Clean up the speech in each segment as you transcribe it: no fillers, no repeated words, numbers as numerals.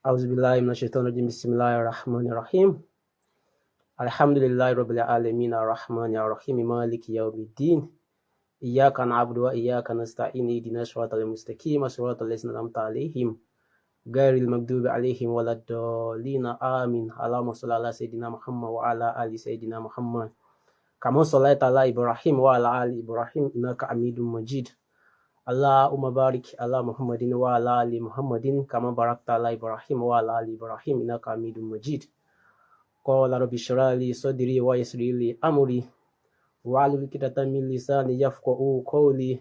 أعوذ بالله من الشيطان الرجيم بسم الله الرحمن الرحيم الحمد لله رب العالمين الرحمن الرحيم مالك يوم الدين إياك نعبد وإياك نستعين اهدنا الصراط المستقيم صراط الذين أنعمت عليهم غير المغضوب عليهم ولا الضالين آمين اللهم صل على سيدنا محمد وعلى آل سيدنا محمد كما صليت على إبراهيم وعلى آل إبراهيم إنك حميد مجيد اللهم بارك على محمد وعلى آل محمد كما باركت على إبراهيم وعلى آل إبراهيم إنك حميد مجيد قال رب اشرح لي صدري ويسر لي أمري واحلل عقدة من لساني يفقهوا قولي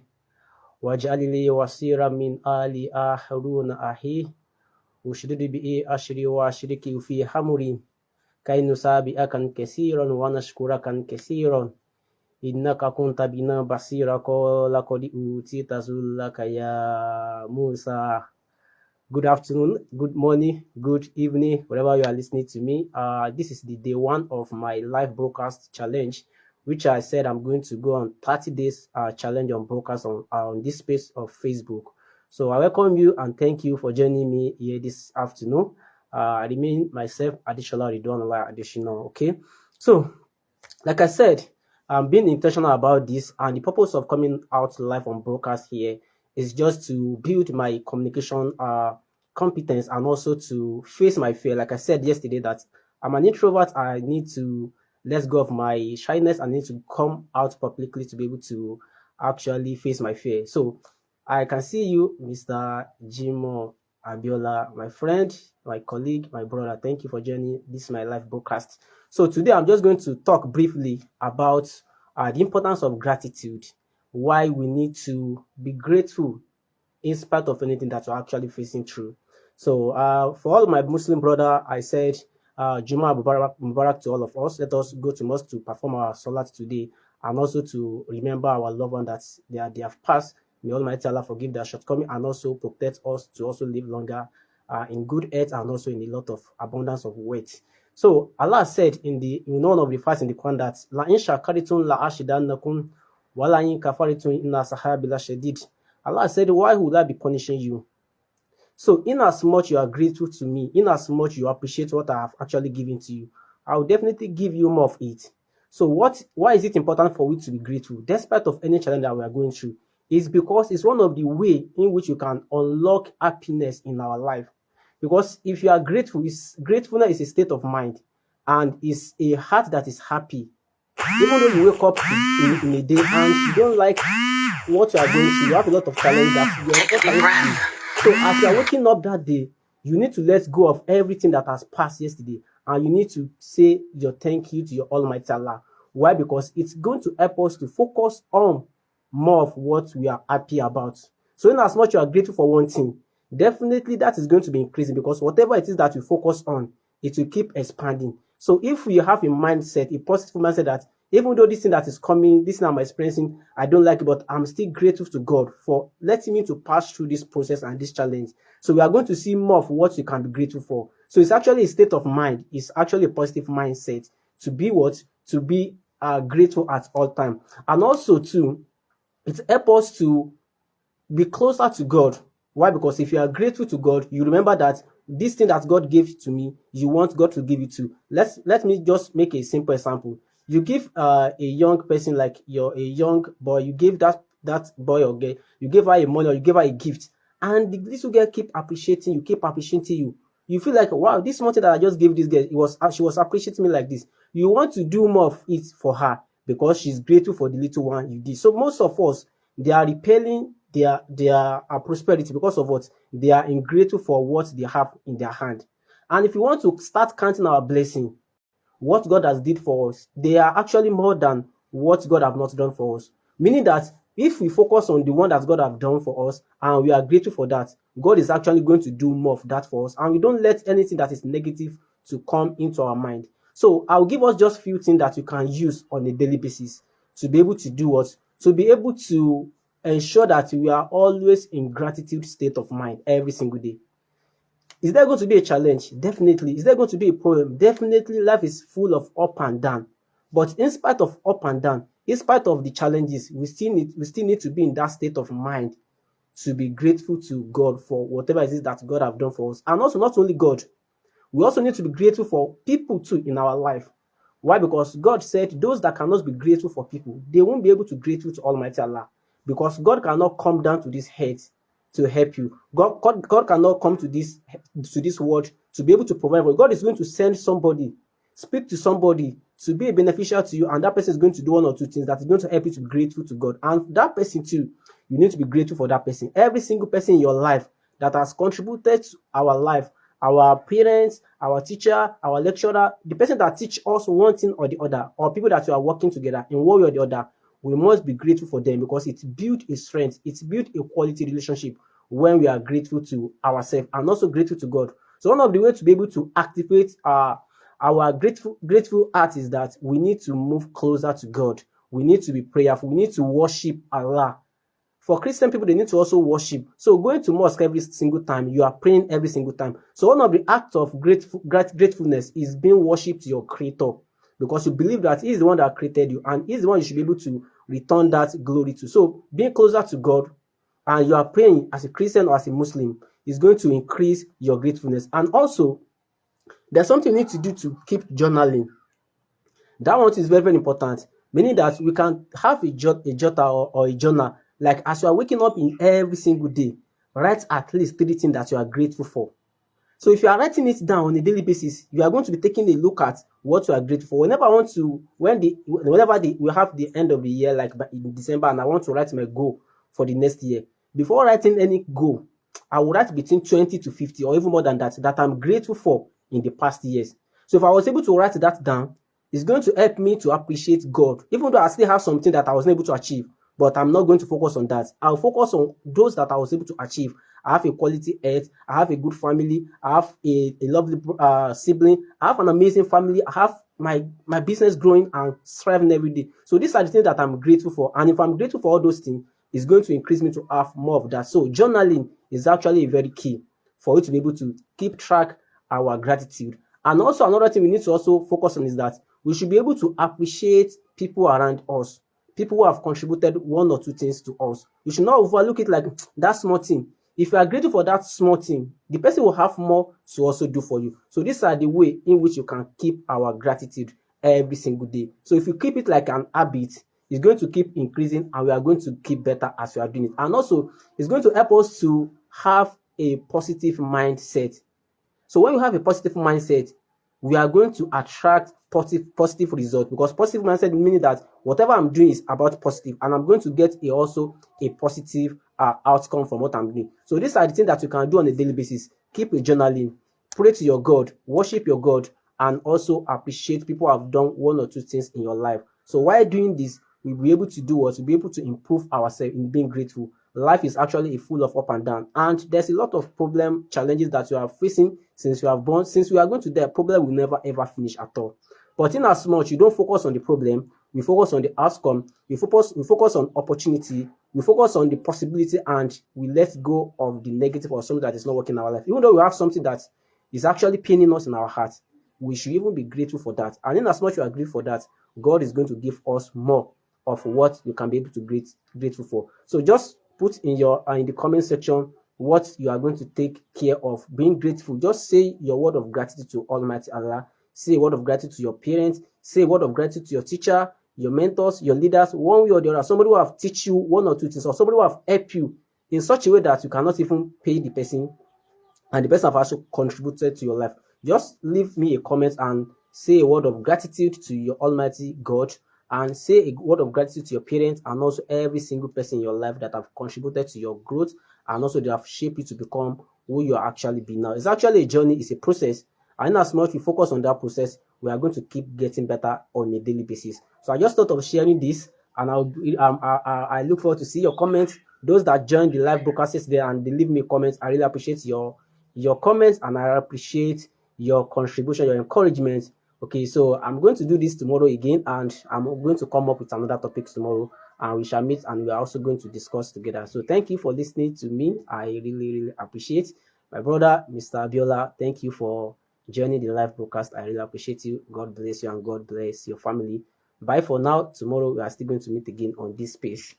واجعل لي وزيرا من آل هارون أخي واشدد به أشري وأشركه في أمري كي نسابحك كثيرا ونشكرك كثيرا إنك كنت بنا بصيرا قال قد أوتيت سؤلك يا موسى. Good afternoon, good morning, good evening, wherever you are listening to me. This is the day one of my live broadcast challenge, which I said I'm going to go on 30 days challenge on broadcast on this space of Facebook. So I welcome you and thank you for joining me here this afternoon. I remain myself, Adishola Ridwan Additional. Okay, so like I said, I'm being intentional about this, and the purpose of coming out live on broadcast here is just to build my communication competence and also to face my fear. Like I said yesterday, that I'm an introvert. I need to let go of my shyness. I need to come out publicly to be able to actually face my fear. So I can see you, Mr. Jimo Abiola, my friend, my colleague, my brother. Thank you for joining this my live broadcast. So today I'm just going to talk briefly about the importance of gratitude, why we need to be grateful in spite of anything that we're actually facing through. So for all my Muslim brother, I said Juma Mubarak to all of us. Let us go to mosque to perform our salat today and also to remember our loved ones that they have passed. May Almighty Allah forgive their shortcomings and also protect us to also live longer in good health and also in a lot of abundance of wealth. So Allah said in one of the verses in the Quran that La in shakaritun la ashidannakum wa la in kafaritun inna sahabi la shadid. Allah said, why would I be punishing you? So in as much you are grateful to me, in as much you appreciate what I have actually given to you, I will definitely give you more of it. So why is it important for you to be grateful despite of any challenge that we are going through? It's because it's one of the way in which you can unlock happiness in our life. Because if you are grateful, gratefulness is a state of mind and is a heart that is happy. Even though you wake up in a day and you don't like what you are going through, you have a lot of challenges that you are not able to do. So as you are waking up that day, you need to let go of everything that has passed yesterday and you need to say your thank you to your Almighty Allah. Why? Because it's going to help us to focus on more of what we are happy about. So in as much you are grateful for one thing, definitely that is going to be increasing because whatever it is that you focus on, it will keep expanding. So if we have a mindset, a positive mindset that even though this thing that is coming, this thing I'm experiencing, I don't like it, but I'm still grateful to God for letting me to pass through this process and this challenge. So we are going to see more of what you can be grateful for. So it's actually a state of mind. It's actually a positive mindset to be what? To be grateful at all time. And also too, it helps us to be closer to God. Why? Because if you are grateful to God, you remember that this thing that God gave to me, you want God to give it to. Let me just make a simple example. You give a young person like a young boy, you give that boy or girl, you give her a money or you give her a gift, and the little girl keep appreciating you, keep appreciating you. You feel like, wow, this money that I just gave this girl, she was appreciating me like this. You want to do more of it for her because she's grateful for the little one you did. So most of us, they are repelling their prosperity because of what? They are ungrateful for what they have in their hand. And if you want to start counting our blessing, what God has did for us, they are actually more than what God have not done for us. Meaning that if we focus on the one that God have done for us and we are grateful for that, God is actually going to do more of that for us. And we don't let anything that is negative to come into our mind. So I'll give us just few things that you can use on a daily basis to be able to do what? To be able to ensure that we are always in gratitude state of mind every single day. Is there going to be a challenge? Definitely. Is there going to be a problem? Definitely. Life is full of up and down. But in spite of up and down, in spite of the challenges, we still need to be in that state of mind to be grateful to God for whatever it is that God have done for us. And also, not only God, we also need to be grateful for people too in our life. Why? Because God said those that cannot be grateful for people, they won't be able to be grateful to Almighty Allah. Because God cannot come down to this earth to help you. God cannot come to this world to be able to provide for you. God is going to send somebody, speak to somebody to be a beneficial to you, and that person is going to do one or two things that is going to help you to be grateful to God. And that person too, you need to be grateful for that person. Every single person in your life that has contributed to our life, our parents, our teacher, our lecturer, the person that teach us one thing or the other, or people that you are working together in one way or the other, we must be grateful for them because it built a strength, it built a quality relationship when we are grateful to ourselves and also grateful to God. So one of the ways to be able to activate our grateful heart is that we need to move closer to God. We need to be prayerful. We need to worship Allah. For Christian people, they need to also worship. So going to mosque every single time, you are praying every single time. So one of the acts of gratefulness is being worshipped to your Creator, because you believe that He is the one that created you and He is the one you should be able to return that glory to. So being closer to God and you are praying as a Christian or as a Muslim is going to increase your gratefulness. And also, there's something you need to do to keep journaling. That one is very, very important, meaning that we can have a jotter or a journal. Like as you are waking up in every single day, write at least 3 things that you are grateful for. So if you are writing it down on a daily basis, you are going to be taking a look at what you are grateful for. Whenever we have the end of the year, like in December, and I want to write my goal for the next year, before writing any goal, I will write between 20 to 50 or even more than that I'm grateful for in the past years. So if I was able to write that down, it's going to help me to appreciate God, even though I still have something that I wasn't able to achieve. But I'm not going to focus on that. I'll focus on those that I was able to achieve. I have a quality health. I have a good family. I have a lovely sibling. I have an amazing family. I have my business growing and thriving every day. So these are the things that I'm grateful for. And if I'm grateful for all those things, it's going to increase me to have more of that. So journaling is actually a very key for you to be able to keep track our gratitude. And also another thing we need to also focus on is that we should be able to appreciate people around us, people who have contributed 1 or 2 things to us. You should not overlook it like that small thing. If you are grateful for that small thing, the person will have more to also do for you. So these are the way in which you can keep our gratitude every single day. So if you keep it like an habit, it's going to keep increasing and we are going to keep better as we are doing it. And also, it's going to help us to have a positive mindset. So when you have a positive mindset, we are going to attract positive results, because positive mindset meaning that whatever I'm doing is about positive and I'm going to get also a positive outcome from what I'm doing. So these are the things that you can do on a daily basis. Keep a journaling, pray to your God, worship your God, and also appreciate people who have done 1 or 2 things in your life. So while doing this, we'll be able to do what? We'll be able to improve ourselves in being grateful. Life is actually full of up and down, and there's a lot of challenges that you are facing since you are born. Since we are going to die, problem will never ever finish at all. But in as much you don't focus on the problem, we focus on the outcome, we focus on opportunity, we focus on the possibility, and we let go of the negative or something that is not working in our life. Even though we have something that is actually paining us in our heart, we should even be grateful for that. And in as much you are grateful for that, God is going to give us more of what you can be able to be grateful for. So just put in the comment section what you are going to take care of being grateful. Just say your word of gratitude to Almighty Allah. Say a word of gratitude to your parents. Say a word of gratitude to your teacher, your mentors, your leaders, one way or the other. Somebody who have teach you 1 or 2 things, or somebody who have helped you in such a way that you cannot even pay the person, and the person have also contributed to your life. Just leave me a comment and say a word of gratitude to your Almighty God, and say a word of gratitude to your parents and also every single person in your life that have contributed to your growth and also they have shaped you to become who you are actually being now. It's actually a journey, it's a process, and as much we focus on that process, we are going to keep getting better on a daily basis. So I just thought of sharing this, and I look forward to see your comments. Those that joined the live broadcast yesterday and they leave me comments, I really appreciate your comments, and I appreciate your contribution, your encouragement. Okay, so I'm going to do this tomorrow again, and I'm going to come up with another topic tomorrow, and we shall meet and we're also going to discuss together. So thank you for listening to me. I really, really appreciate my brother, Mr. Abiola. Thank you for joining the live broadcast. I really appreciate you. God bless you and God bless your family. Bye for now. Tomorrow we are still going to meet again on this space.